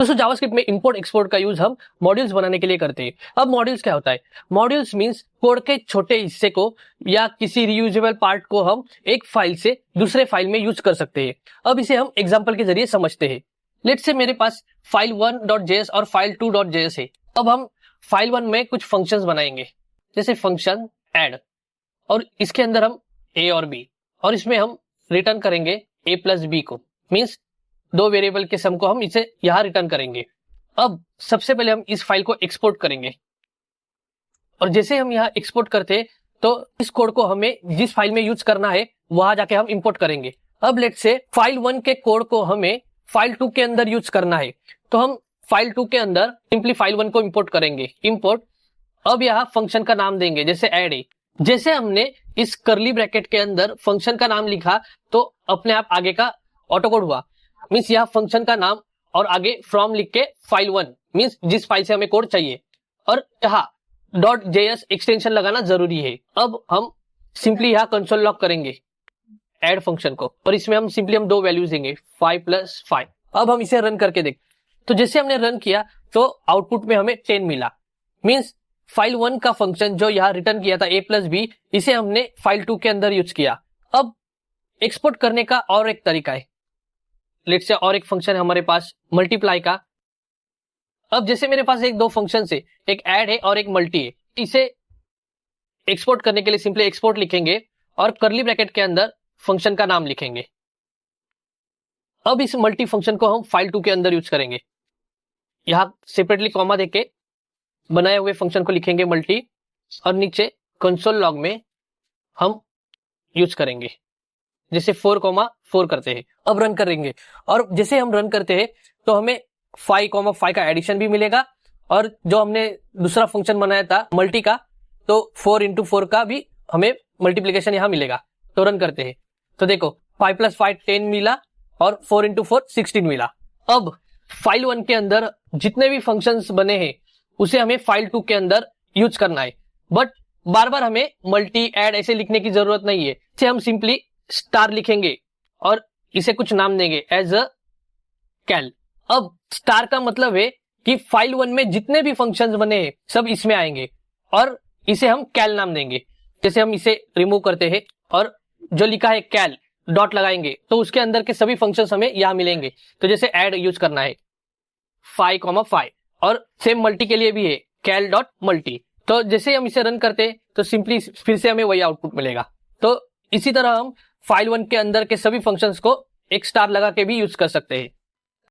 दोस्तों जावास्क्रिप्ट में import export का यूज हम मॉड्यूल्स बनाने के लिए करते हैं। अब मॉड्यूल्स क्या होता है? मॉड्यूल्स मींस कोड के छोटे हिस्से को या किसी रीयूजेबल पार्ट को हम एक फाइल से दूसरे फाइल में यूज कर सकते हैं। अब इसे हम एग्जांपल के जरिए समझते हैं। लेट्स से मेरे पास फाइल 1.js और फाइल 2.js है। अब हम फाइल 1 में कुछ फंक्शंस बनाएंगे, जैसे फंक्शन ऐड, और इसके अंदर हम a और b, और इसमें हम रिटर्न करेंगे a प्लस b को, मींस दो वेरिएबल के सम को हम इसे यहां रिटर्न करेंगे। अब सबसे पहले हम इस फाइल को एक्सपोर्ट करेंगे, और जैसे हम यहां एक्सपोर्ट करते हैं तो इस कोड को हमें जिस फाइल में यूज करना है वहां जाके हम इंपोर्ट करेंगे। अब लेट्स से फाइल 1 के कोड को हमें फाइल 2 के अंदर यूज करना है, तो हम फाइल 2 के अंदर सिंपली फाइल 1 को इंपोर्ट करेंगे, इंपोर्ट। अब यहाँ फंक्शन का नाम देंगे, जैसे ऐड है। जैसे हमने इस कर्ली ब्रैकेट के अंदर फंक्शन का नाम लिखा तो अपने आप आगे का ऑटो कोड हुआ, मीन्स यह फंक्शन का नाम और आगे फ्रॉम लिख के फाइल 1 मीन्स जिस फाइल से हमें कोड चाहिए, और यहाँ .js एक्सटेंशन लगाना जरूरी है। अब हम सिंपली यहाँ कंसोल लॉग करेंगे ऐड फंक्शन को, और इसमें हम सिंपली दो वैल्यूज देंगे 5 + 5। अब हम इसे रन करके देख, तो जैसे हमने रन किया तो आउटपुट में हमें 10 मिला, मीन्स फाइल 1 का फंक्शन जो यहाँ रिटर्न किया था a + b, इसे हमने फाइल 2 के अंदर यूज किया। अब एक्सपोर्ट करने का और एक तरीका है, लेट्स से और एक फंक्शन है हमारे पास मल्टीप्लाई का। अब जैसे मेरे पास दो फंक्शन है, एक ऐड है और एक मल्टी है, इसे एक्सपोर्ट करने के लिए सिंपली एक्सपोर्ट लिखेंगे और कर्ली ब्रैकेट के अंदर फंक्शन का नाम लिखेंगे। अब इस मल्टी फंक्शन को हम फाइल 2 के अंदर यूज करेंगे, यहां सेपरेटली कॉमा देके बनाए हुए फंक्शन को लिखेंगे मल्टी, और नीचे कंसोल लॉग में हम यूज करेंगे, जैसे 4,4 करते हैं। अब रन करेंगे, और जैसे हम रन करते हैं तो हमें 5,5 का एडिशन भी मिलेगा, और जो हमने दूसरा फंक्शन बनाया था मल्टी का, तो 4 × 4 का भी हमें मल्टीप्लीकेशन यहां मिलेगा। तो रन करते हैं तो देखो 5 + 5 10 मिला और 4 × 4 16 मिला। अब फाइल 1 के अंदर जितने भी फंक्शंस बने हैं उसे हमें फाइल 2 के अंदर यूज करना है, बट बार बार हमें मल्टी ऐड ऐसे लिखने की जरूरत नहीं है। इसे हम सिंपली स्टार लिखेंगे और इसे कुछ नाम देंगे एज अ कैल। अब स्टार का मतलब है कि फाइल 1 में जितने भी फंक्शंस बने हैं सब इसमें आएंगे, और इसे हम कैल नाम देंगे। जैसे हम इसे रिमूव करते हैं और जो लिखा है कैल डॉट लगाएंगे तो उसके अंदर के सभी फंक्शंस हमें यहां मिलेंगे। तो जैसे ऐड यूज करना है 5,5, और सेम मल्टी के लिए भी है cal.multi। तो जैसे हम इसे रन करते हैं तो सिंपली फिर से हमें वही आउटपुट मिलेगा। तो इसी तरह हम फाइल 1 के अंदर के सभी फंक्शंस को एक स्टार लगा के भी यूज कर सकते हैं।